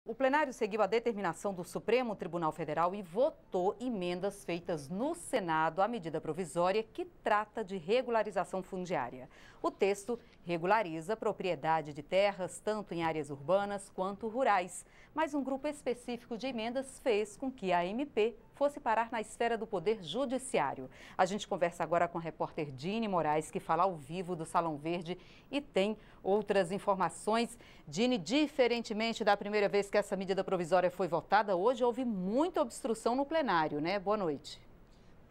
O plenário seguiu a determinação do Supremo Tribunal Federal e votou emendas feitas no Senado à medida provisória que trata de regularização fundiária. O texto regulariza a propriedade de terras tanto em áreas urbanas quanto rurais, mas um grupo específico de emendas fez com que a MP fosse parar na esfera do Poder Judiciário. A gente conversa agora com a repórter Dini Moraes, que fala ao vivo do Salão Verde e tem outras informações. Dini, diferentemente da primeira vez que essa medida provisória foi votada, hoje houve muita obstrução no plenário, né? Boa noite.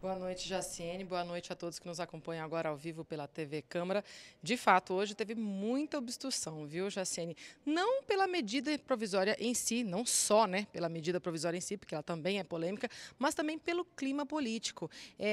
Boa noite, Jaciene. Boa noite a todos que nos acompanham agora ao vivo pela TV Câmara. De fato, hoje teve muita obstrução, viu, Jaciene? Não pela medida provisória em si, não só, né, pela medida provisória em si, porque ela também é polêmica, mas também pelo clima político.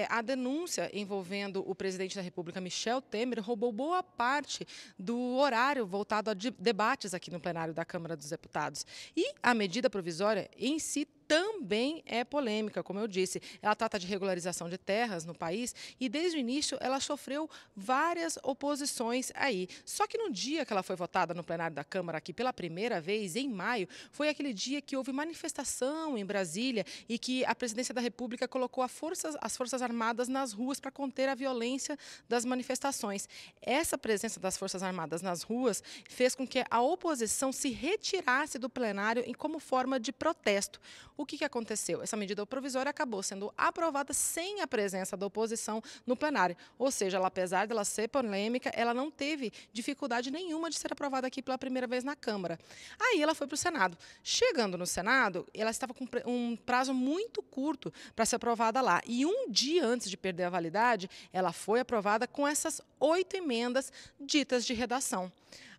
A denúncia envolvendo o presidente da República, Michel Temer, roubou boa parte do horário voltado a debates aqui no plenário da Câmara dos Deputados. E a medida provisória em si também é polêmica, como eu disse. Ela trata de regularização de terras no país e, desde o início, ela sofreu várias oposições aí. Só que no dia que ela foi votada no plenário da Câmara, aqui pela primeira vez, em maio, foi aquele dia que houve manifestação em Brasília e que a Presidência da República colocou as Forças Armadas nas ruas para conter a violência das manifestações. Essa presença das Forças Armadas nas ruas fez com que a oposição se retirasse do plenário como forma de protesto. O que aconteceu? Essa medida provisória acabou sendo aprovada sem a presença da oposição no plenário. Ou seja, ela, apesar dela ser polêmica, ela não teve dificuldade nenhuma de ser aprovada aqui pela primeira vez na Câmara. Aí ela foi para o Senado. Chegando no Senado, ela estava com um prazo muito curto para ser aprovada lá. E um dia antes de perder a validade, ela foi aprovada com essas 8 emendas ditas de redação.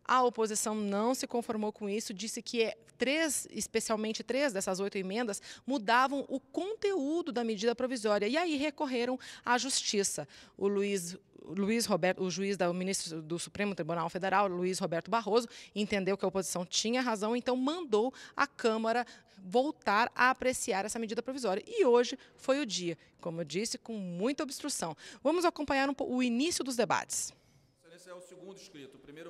A oposição não se conformou com isso, disse que especialmente 3 dessas 8 emendas mudavam o conteúdo da medida provisória e aí recorreram à Justiça. O juiz ministro do Supremo Tribunal Federal, Luiz Roberto Barroso, entendeu que a oposição tinha razão, então mandou a Câmara voltar a apreciar essa medida provisória. E hoje foi o dia, como eu disse, com muita obstrução. Vamos acompanhar o início dos debates.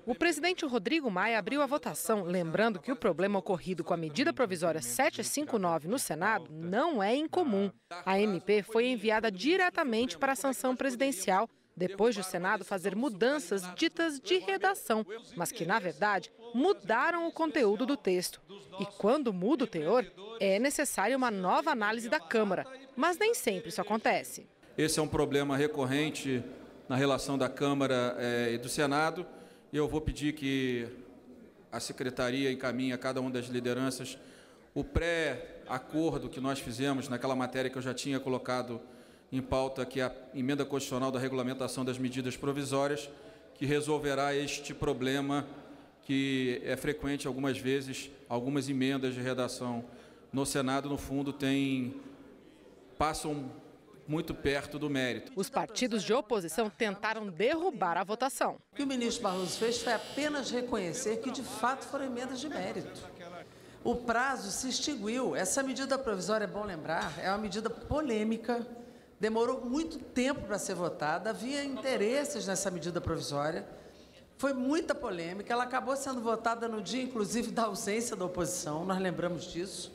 O presidente Rodrigo Maia abriu a votação, lembrando que o problema ocorrido com a medida provisória 759 no Senado não é incomum. A MP foi enviada diretamente para a sanção presidencial, depois de o Senado fazer mudanças ditas de redação, mas que, na verdade, mudaram o conteúdo do texto. E quando muda o teor, é necessária uma nova análise da Câmara, mas nem sempre isso acontece. Esse é um problema recorrente na relação da Câmara e do Senado, e eu vou pedir que a Secretaria encaminhe a cada uma das lideranças o pré-acordo que nós fizemos naquela matéria que eu já tinha colocado em pauta, que é a emenda constitucional da regulamentação das medidas provisórias, que resolverá este problema que é frequente algumas vezes, algumas emendas de redação no Senado, no fundo, passam muito perto do mérito. Os partidos de oposição tentaram derrubar a votação. O que o ministro Barroso fez foi apenas reconhecer que, de fato, foram emendas de mérito. O prazo se extinguiu. Essa medida provisória, é bom lembrar, é uma medida polêmica, demorou muito tempo para ser votada, havia interesses nessa medida provisória, foi muita polêmica, ela acabou sendo votada no dia, inclusive, da ausência da oposição, nós lembramos disso.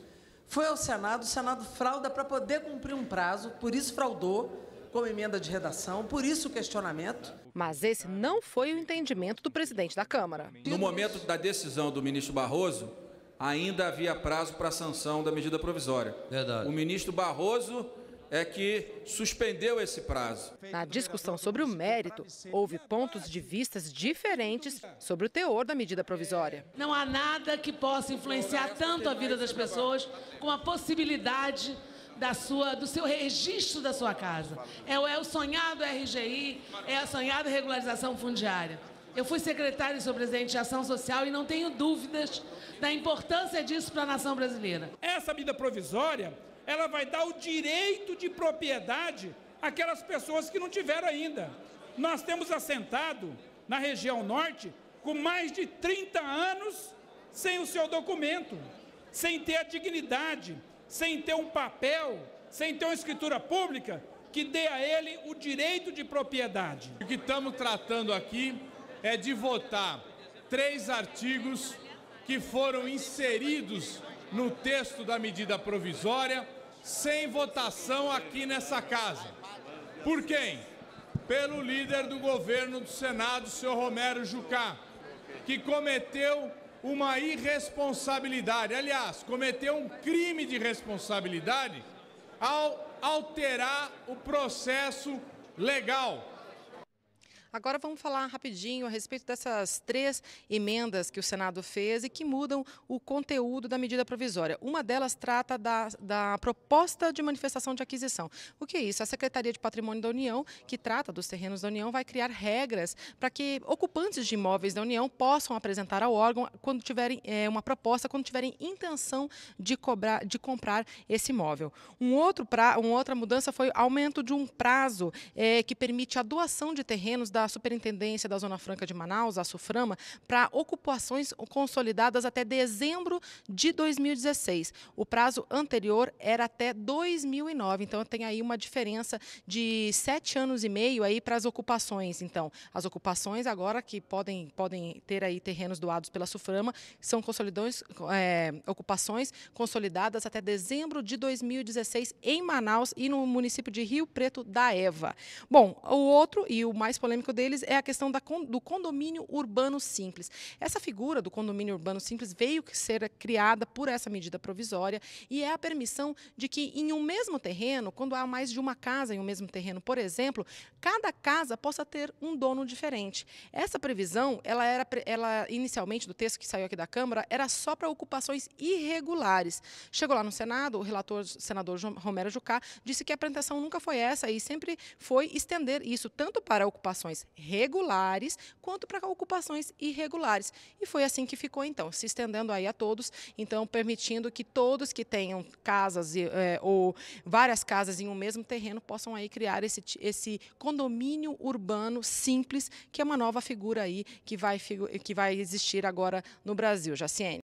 Foi ao Senado, o Senado frauda para poder cumprir um prazo, por isso fraudou como emenda de redação, por isso o questionamento. Mas esse não foi o entendimento do presidente da Câmara. No momento da decisão do ministro Barroso, ainda havia prazo para a sanção da medida provisória. Verdade. O ministro Barroso é que suspendeu esse prazo. Na discussão sobre o mérito, houve pontos de vistas diferentes sobre o teor da medida provisória. Não há nada que possa influenciar tanto a vida das pessoas como a possibilidade do seu registro da sua casa. É o sonhado RGI, é a sonhada regularização fundiária. Eu fui secretária, sou presidente de Ação Social e não tenho dúvidas da importância disso para a nação brasileira. Essa medida provisória, ela vai dar o direito de propriedade àquelas pessoas que não tiveram ainda. Nós temos assentado na região norte com mais de 30 anos sem o seu documento, sem ter a dignidade, sem ter um papel, sem ter uma escritura pública que dê a ele o direito de propriedade. O que estamos tratando aqui é de votar 3 artigos que foram inseridos no texto da medida provisória, sem votação aqui nessa casa. Por quem? Pelo líder do governo do Senado, senhor Romero Jucá, que cometeu uma irresponsabilidade, aliás, cometeu um crime de responsabilidade ao alterar o processo legal. Agora vamos falar rapidinho a respeito dessas 3 emendas que o Senado fez e que mudam o conteúdo da medida provisória. Uma delas trata da proposta de manifestação de aquisição. O que é isso? A Secretaria de Patrimônio da União, que trata dos terrenos da União, vai criar regras para que ocupantes de imóveis da União possam apresentar ao órgão quando tiverem uma proposta, quando tiverem intenção de comprar esse imóvel. Uma outra mudança foi aumento de um prazo que permite a doação de terrenos da Superintendência da Zona Franca de Manaus, a SUFRAMA, para ocupações consolidadas até dezembro de 2016. O prazo anterior era até 2009, então tem aí uma diferença de 7 anos e meio aí para as ocupações. Então, as ocupações agora que podem ter aí terrenos doados pela SUFRAMA são ocupações consolidadas até dezembro de 2016 em Manaus e no município de Rio Preto da Eva. Bom, o outro e o mais polêmico deles é a questão do condomínio urbano simples. Essa figura do condomínio urbano simples veio ser criada por essa medida provisória e é a permissão de que em um mesmo terreno, quando há mais de uma casa em um mesmo terreno, por exemplo, cada casa possa ter um dono diferente. Essa previsão, ela inicialmente do texto que saiu aqui da Câmara, era só para ocupações irregulares. Chegou lá no Senado, o relator, senador Romero Jucá, disse que a pretensão nunca foi essa e sempre foi estender isso tanto para ocupações regulares quanto para ocupações irregulares. E foi assim que ficou, então, se estendendo aí a todos, então permitindo que todos que tenham casas ou várias casas em um mesmo terreno possam aí criar esse condomínio urbano simples, que é uma nova figura aí que vai existir agora no Brasil. Jaciene.